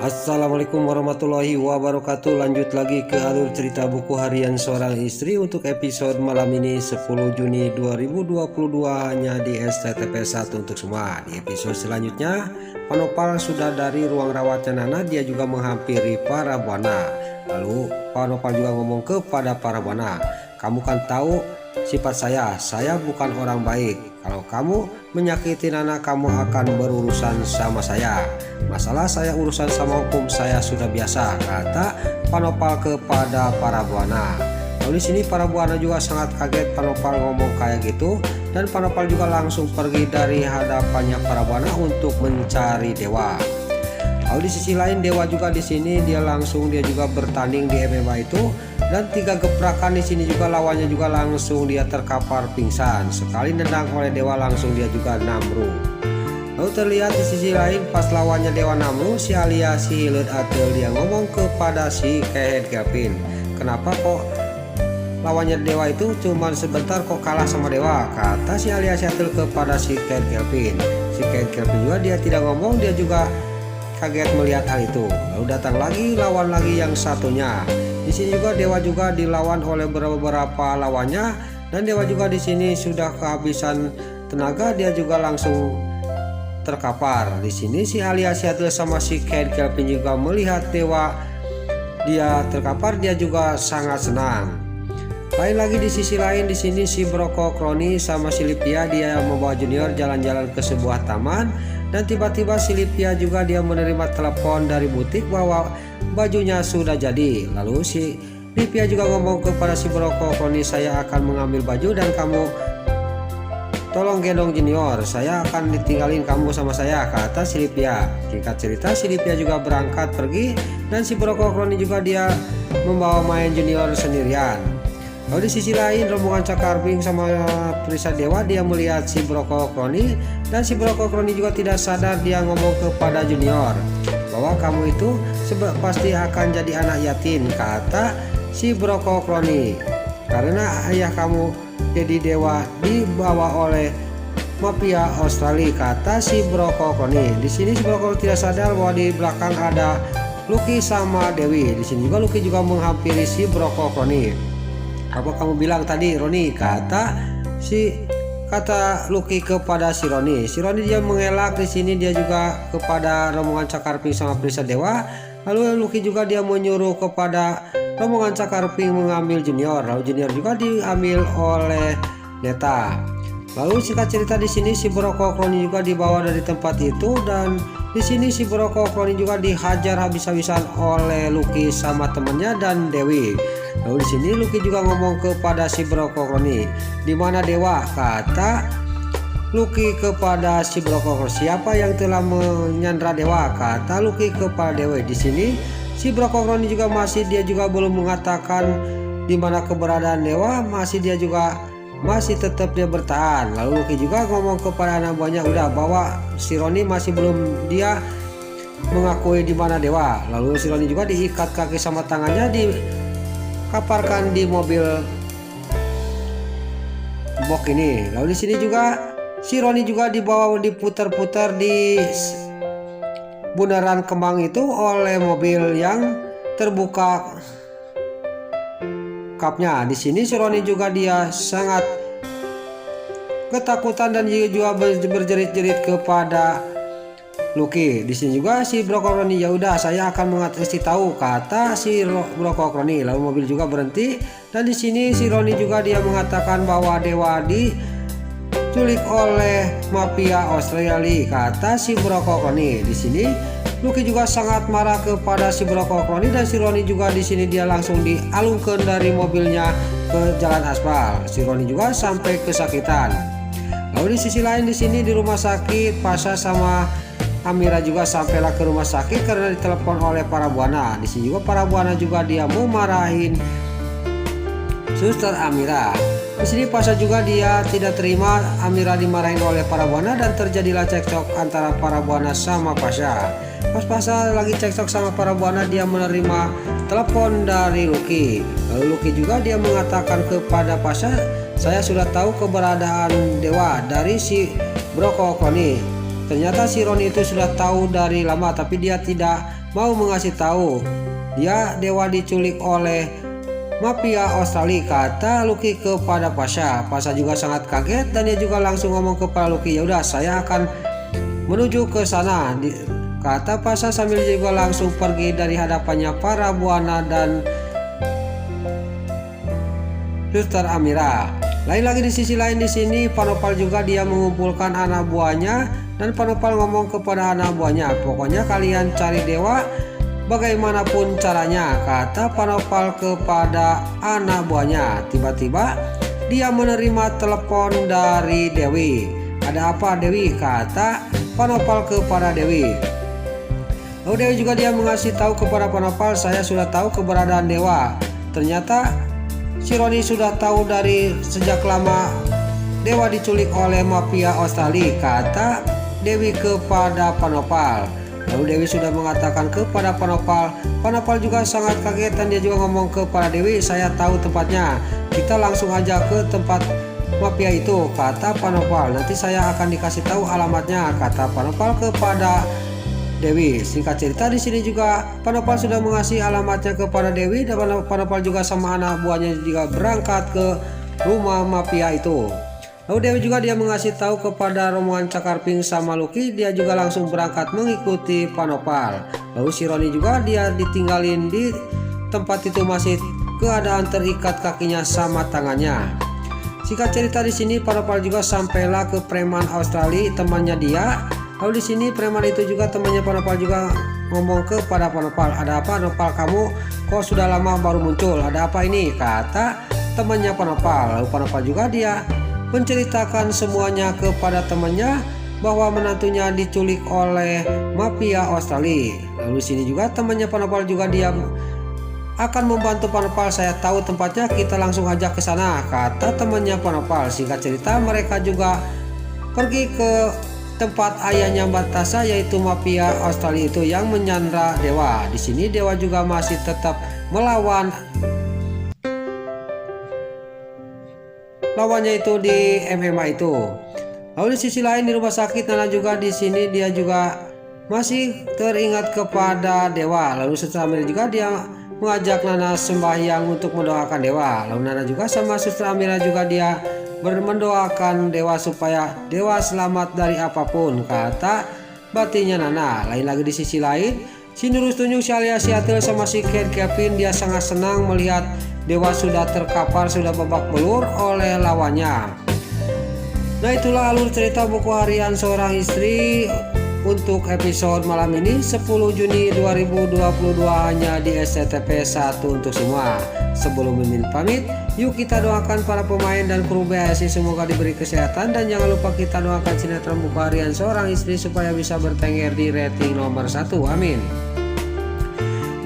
Assalamualaikum warahmatullahi wabarakatuh. Lanjut lagi ke alur cerita buku harian seorang istri untuk episode malam ini 10 Juni 2022 hanya di STTP 1 untuk semua. Di episode selanjutnya Pak Nopal sudah dari ruang rawatnya Nana, dia juga menghampiri para buana. Lalu Pak Nopal juga ngomong kepada para buana, "Kamu kan tahu sifat saya bukan orang baik. Kalau kamu menyakiti Nana, kamu akan berurusan sama saya. Masalah saya urusan sama hukum saya sudah biasa," kata Pak Nopal kepada para buana. Lalu di sini para buana juga sangat kaget Pak Nopal ngomong kayak gitu, dan Pak Nopal juga langsung pergi dari hadapannya para buana untuk mencari dewa. Lalu di sisi lain dewa juga di sini dia juga bertanding di MMA itu, dan 3 gebrakan di sini juga lawannya juga langsung dia terkapar pingsan. Sekali nendang oleh dewa langsung dia juga namru. Lalu terlihat di sisi lain pas lawannya dewa namru, si Alia si Hilet Atel dia ngomong kepada si Kehed Kelvin, "Kenapa kok lawannya dewa itu cuma sebentar kok kalah sama dewa?" kata si Alia si Atel kepada si Kehed Kelvin. Si Kehed Kelvin juga dia tidak ngomong, dia juga kaget melihat hal itu. Lalu datang lagi lawan lagi yang satunya. Di sini juga dewa juga dilawan oleh beberapa lawannya, dan dewa juga di sini sudah kehabisan tenaga, dia juga langsung terkapar. Di sini si Alia Seattle sama si Kehed Kelvin juga melihat dewa dia terkapar, dia juga sangat senang. Lain lagi di sisi lain di sini si Broko Kroni sama si Lipia dia membawa Junior jalan-jalan ke sebuah taman, dan tiba-tiba si Lipia juga dia menerima telepon dari butik bahwa bajunya sudah jadi. Lalu si Lipia juga ngomong kepada si Broko Kroni, "Saya akan mengambil baju dan kamu tolong gendong Junior, saya akan ditinggalin kamu sama saya," kata si Lipia. Singkat cerita si Lipia juga berangkat pergi, dan si Broko Kroni juga dia membawa main Junior sendirian. Lalu di sisi lain rombongan Cakarbing sama Prisa Dewa dia melihat si Broko Kroni, dan si Broko Kroni juga tidak sadar dia ngomong kepada Junior bahwa "Kamu itu pasti akan jadi anak yatim," kata si Broko Kroni, "karena ayah kamu jadi dewa dibawa oleh mafia Australia," kata si Broko Kroni. Di sini si Broko tidak sadar bahwa di belakang ada Lucky sama Dewi. Di sini juga Lucky juga menghampiri si Broko Kroni. "Apa kamu bilang tadi, Roni?" kata Lucky kepada si Roni. Si Roni dia mengelak. Di sini dia juga kepada rombongan Cakarping sama Prisa Dewa. Lalu Lucky juga dia menyuruh kepada rombongan Cakarping mengambil Junior. Lalu Junior juga diambil oleh Neta. Lalu singkat cerita di sini si Broko Kroni juga dibawa dari tempat itu, dan di sini si Broko Kroni juga dihajar habis-habisan oleh Lucky sama temannya dan Dewi. Lalu di sini Lucky juga ngomong kepada si Broko Kroni, "Di mana dewa?" kata Lucky kepada si Broko Kroni. "Siapa yang telah menyandra dewa?" kata Lucky kepada Dewi. Di sini si Broko Kroni juga dia juga belum mengatakan di mana keberadaan dewa, masih tetap dia bertahan. Lalu Lucky juga ngomong kepada anak buahnya udah bahwa si Roni masih belum dia mengakui di mana dewa. Lalu si Roni juga diikat kaki sama tangannya, dikaparkan di mobil box ini. Lalu di sini juga si Roni juga diputar-putar di bundaran Kemang itu oleh mobil yang terbuka kapnya. Di sini si Roni juga dia sangat ketakutan dan juga berjerit-jerit kepada Lucky. Di sini juga si Broko Kroni, "Ya udah saya akan mengatasi tahu," kata si Broko Kroni. Lalu mobil juga berhenti, dan di sini si Roni juga dia mengatakan bahwa dewa diculik oleh mafia Australia, kata si Broko Kroni. Di sini Lucky juga sangat marah kepada si Broko Kroni, dan si Roni juga di sini dia langsung dialungkan dari mobilnya ke jalan aspal. Si Roni juga sampai kesakitan. Lalu di sisi lain di sini di rumah sakit Pasha sama Amira juga sampailah ke rumah sakit karena ditelepon oleh para buana. Di sini juga para buana juga dia mau marahin Suster Amira. Di sini Pasha juga dia tidak terima Amira dimarahin oleh para buana, dan terjadilah cekcok antara para buana sama Pasha. Pas Pasha lagi cekcok sama para buana, dia menerima telepon dari Lucky. Lalu Lucky juga dia mengatakan kepada Pasha, "Saya sudah tahu keberadaan dewa dari si Broko Kroni. Ternyata si Roni itu sudah tahu dari lama, tapi dia tidak mau mengasih tahu. Dia dewa diculik oleh mafia Australia, kata Lucky kepada Pasha. Pasha juga sangat kaget dan dia juga langsung ngomong kepada Lucky, ya udah saya akan menuju ke sana, kata Pasha sambil juga langsung pergi dari hadapannya para buana dan Suster Amira. Lain lagi di sisi lain di sini Panopal juga dia mengumpulkan anak buahnya dan Panopal ngomong kepada anak buahnya, pokoknya kalian cari dewa bagaimanapun caranya, kata Panopal kepada anak buahnya. Tiba-tiba dia menerima telepon dari Dewi. Ada apa Dewi, kata Panopal kepada Dewi. Lalu Dewi juga dia mengasih tahu kepada Panopal, saya sudah tahu keberadaan dewa. Ternyata si Roni sudah tahu dari sejak lama dewa diculik oleh mafia Australia, kata Dewi kepada Panopal. Lalu Dewi sudah mengatakan kepada Panopal. Panopal juga sangat kaget dan dia juga ngomong kepada Dewi, saya tahu tempatnya, kita langsung aja ke tempat mafia itu, kata Panopal. Nanti saya akan dikasih tahu alamatnya, kata Panopal kepada Dewi. Singkat cerita di sini juga Panopal sudah mengasih alamatnya kepada Dewi dan Panopal juga sama anak buahnya juga berangkat ke rumah mafia itu. Lalu Dewi juga dia mengasih tahu kepada rombongan Cakarping sama Lucky, dia juga langsung berangkat mengikuti Panopal. Lalu si Roni juga dia ditinggalin di tempat itu masih keadaan terikat kakinya sama tangannya. Singkat cerita di sini Panopal juga sampailah ke preman Australia temannya dia. Lalu di sini preman itu juga temannya Panopal juga ngomong kepada Panopal, ada apa Nopal, kamu kok sudah lama baru muncul, ada apa ini, kata temannya Panopal. Lalu Panopal juga dia menceritakan semuanya kepada temannya bahwa menantunya diculik oleh mafia Australia. Lalu di sini juga temannya Panopal juga dia akan membantu Panopal, saya tahu tempatnya, kita langsung aja ke sana, kata temannya Panopal. Singkat cerita mereka juga pergi ke tempat ayahnya Batasa, yaitu mafia Australia itu yang menyandra dewa. Di sini dewa juga masih tetap melawan lawannya itu di MMA itu. Lalu di sisi lain di rumah sakit Nana juga di sini dia juga masih teringat kepada dewa. Lalu setelah Amira juga dia mengajak Nana sembahyang untuk mendoakan dewa. Lalu Nana juga sama Suster Amira juga dia mendoakan dewa supaya dewa selamat dari apapun, kata batinnya Nana. Lain lagi di sisi lain si Nurus Tunjung, si alias si Atil sama si Kevin dia sangat senang melihat dewa sudah terkapar, sudah babak belur oleh lawannya. Nah itulah alur cerita buku harian seorang istri untuk episode malam ini 10 Juni 2022 hanya di SCTP 1 untuk semua. Sebelum Mimin pamit, yuk kita doakan para pemain dan kru BSI semoga diberi kesehatan, dan jangan lupa kita doakan sinetron buku harian seorang istri supaya bisa bertengger di rating nomor 1, amin.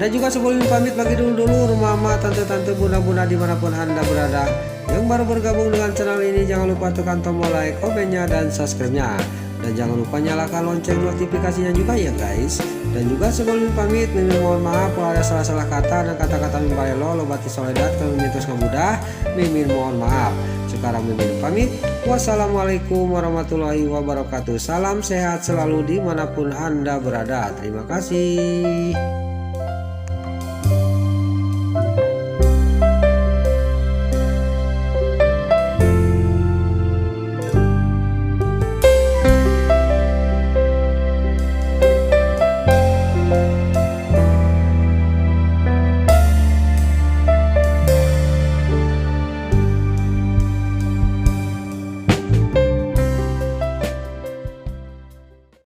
Dan juga sebelum pamit, bagi dulu mama, tante-tante, bunda-bunda dimanapun anda berada yang baru bergabung dengan channel ini, jangan lupa tekan tombol like, komennya, dan subscribe-nya. Dan jangan lupa nyalakan lonceng notifikasinya juga ya guys. Dan juga sebelum pamit, Mimin mohon maaf kalau ada salah-salah kata dan kata-kata Mimbarelo, Lobati Soledat, kalau Mimin mudah, Mimin mohon maaf. Sekarang Mimin pamit. Wassalamualaikum warahmatullahi wabarakatuh. Salam sehat selalu dimanapun anda berada. Terima kasih.